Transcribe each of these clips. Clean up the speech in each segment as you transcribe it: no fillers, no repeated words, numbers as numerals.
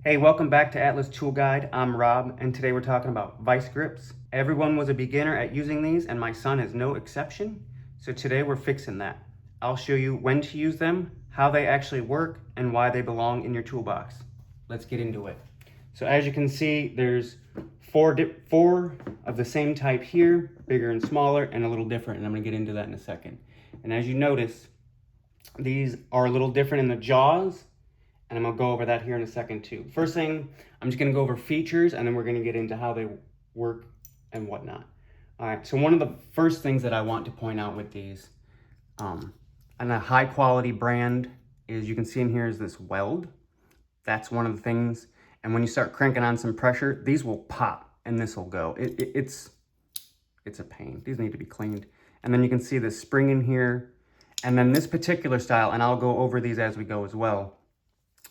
Hey, welcome back to Atlas Tool Guide. I'm Rob, and today we're talking about vice grips. Everyone was a beginner at using these, and my son is no exception. So today we're fixing that. I'll show you when to use them, how they actually work, and why they belong in your toolbox. Let's get into it. So as you can see, there's four of the same type here, bigger and smaller, and a little different, and I'm gonna get into that in a second. And as you notice, these are a little different in the jaws, and I'm gonna go over that here in a second too. First thing, I'm just gonna go over features, and then we're gonna get into how they work and whatnot. All right, so one of the first things that I want to point out with these, and a high quality brand is, you can see in here is this weld. That's one of the things. And when you start cranking on some pressure, these will pop and this will go. It's a pain. These need to be cleaned. And then you can see the spring in here. And then this particular style, and I'll go over these as we go as well.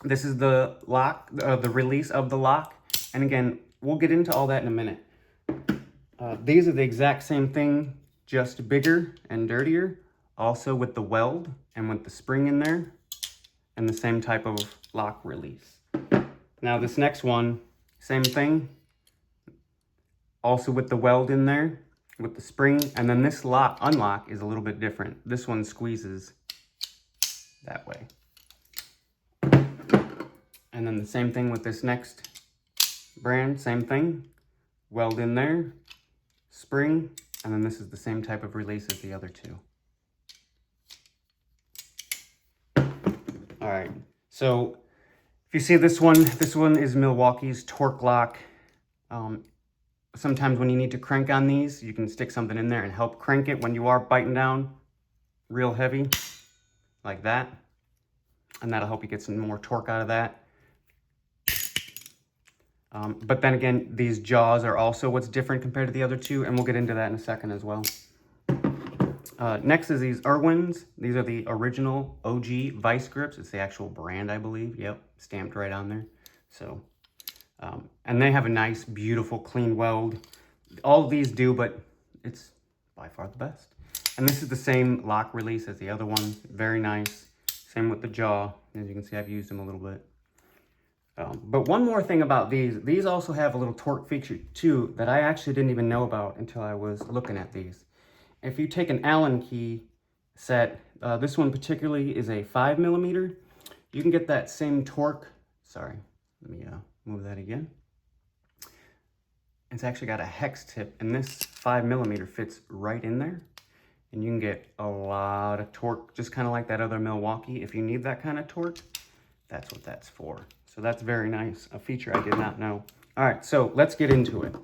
This is the lock, the release of the lock. And again, we'll get into all that in a minute. These are the exact same thing, just bigger and dirtier. Also with the weld and with the spring in there and the same type of lock release. Now this next one, same thing. Also with the weld in there, with the spring. And then this unlock is a little bit different. This one squeezes that way. And then the same thing with this next brand, same thing. Weld in there, spring, and then this is the same type of release as the other two. All right, so if you see this one is Milwaukee's torque lock. Sometimes when you need to crank on these, you can stick something in there and help crank it when you are biting down real heavy, like that. And that'll help you get some more torque out of that. But then again, these jaws are also what's different compared to the other two, and we'll get into that in a second as well. Next is these Irwins. These are the original OG vice grips. It's the actual brand, I believe. Yep, stamped right on there. So, and they have a nice, beautiful, clean weld. All of these do, but it's by far the best. And this is the same lock release as the other one. Very nice. Same with the jaw. As you can see, I've used them a little bit. But one more thing about these also have a little torque feature too that I actually didn't even know about until I was looking at these. If you take an Allen key set, this one particularly is a 5mm, you can get that same torque. Sorry, let me move that again. It's actually got a hex tip, and this 5mm fits right in there. And you can get a lot of torque, just kind of like that other Milwaukee. If you need that kind of torque, that's what that's for. So that's very nice, a feature I did not know. All right, so let's get into it.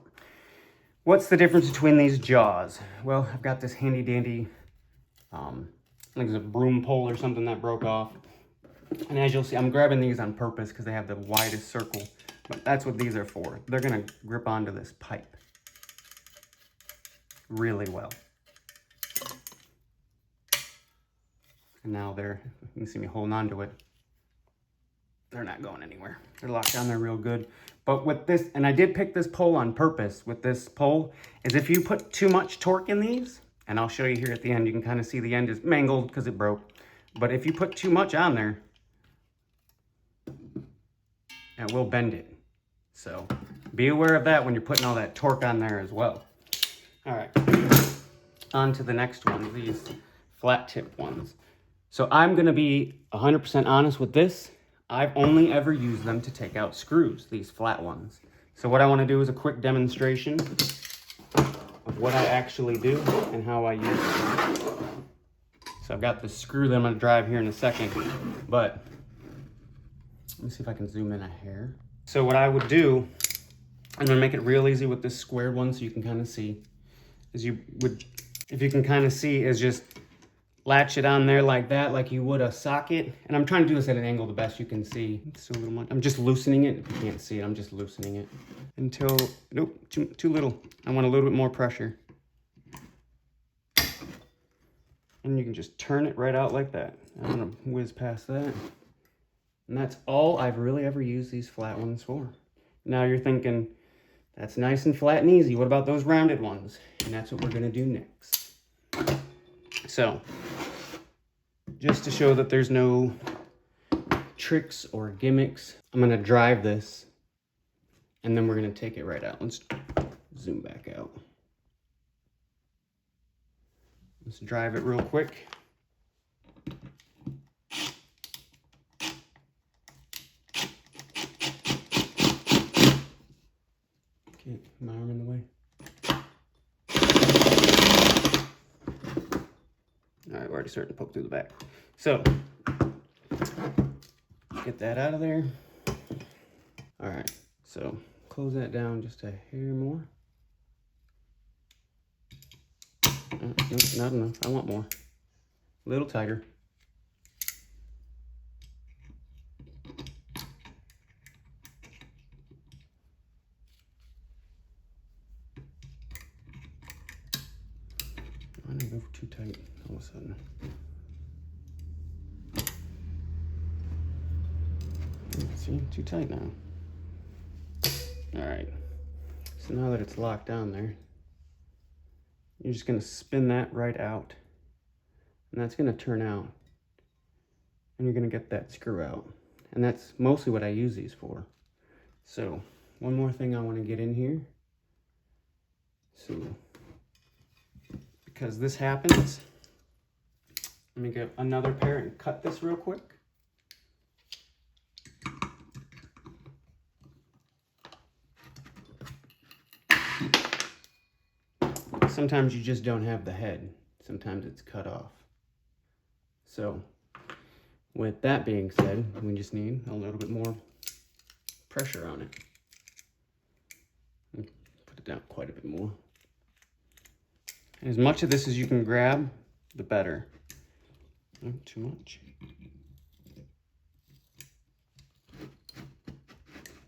What's the difference between these jaws? Well, I've got this handy dandy, I think it's a broom pole or something that broke off. And as you'll see, I'm grabbing these on purpose because they have the widest circle, but that's what these are for. They're gonna grip onto this pipe really well. And now you can see me holding on to it. They're not going anywhere. They're locked down there real good. But with this, and I did pick this pole on purpose with this pole, is if you put too much torque in these, and I'll show you here at the end, you can kind of see the end is mangled because it broke. But if you put too much on there, it will bend it. So be aware of that when you're putting all that torque on there as well. All right, on to the next one, these flat tip ones. So I'm gonna be 100% honest with this. I've only ever used them to take out screws, these flat ones. So what I want to do is a quick demonstration of what I actually do and how I use it. So I've got the screw that I'm going to drive here in a second, but let me see if I can zoom in a hair. So what I would do, I'm going to make it real easy with this squared one so you can kind of see, if you can kind of see, is just latch it on there like that, like you would a socket. And I'm trying to do this at an angle the best you can see. It's a little much. I'm just loosening it. If you can't see it, I'm just loosening it until, nope, too little. I want a little bit more pressure. And you can just turn it right out like that. I'm gonna whiz past that. And that's all I've really ever used these flat ones for. Now you're thinking, that's nice and flat and easy. What about those rounded ones? And that's what we're gonna do next. So, just to show that there's no tricks or gimmicks. I'm gonna drive this and then we're gonna take it right out. Let's zoom back out. Let's drive it real quick. Okay, my arm in the way. All right, we're already starting to poke through the back. So, get that out of there. All right, so close that down just a hair more. Nope, not enough. I want more. A little tighter. I didn't go too tight all of a sudden. See, too tight now. All right, so now that it's locked down there, you're just gonna spin that right out, and that's gonna turn out, and you're gonna get that screw out. And that's mostly what I use these for. So, one more thing I wanna get in here. So, because this happens, let me get another pair and cut this real quick. Sometimes you just don't have the head. Sometimes it's cut off. So, with that being said, we just need a little bit more pressure on it. Put it down quite a bit more. And as much of this as you can grab, the better. Not too much.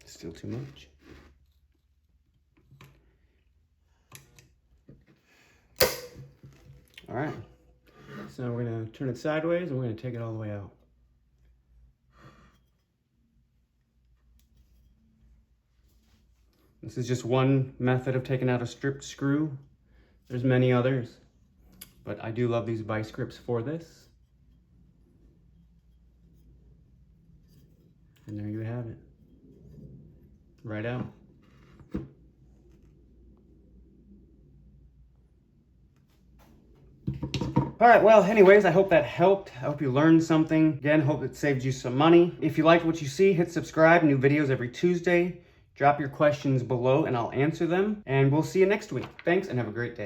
Still too much. All right, so we're gonna turn it sideways and we're gonna take it all the way out. This is just one method of taking out a stripped screw. There's many others, but I do love these vice grips for this. And there you have it, right out. All right, well, anyways, I hope that helped. I hope you learned something. Again, hope it saved you some money. If you like what you see, hit subscribe. New videos every Tuesday. Drop your questions below and I'll answer them. And we'll see you next week. Thanks and have a great day.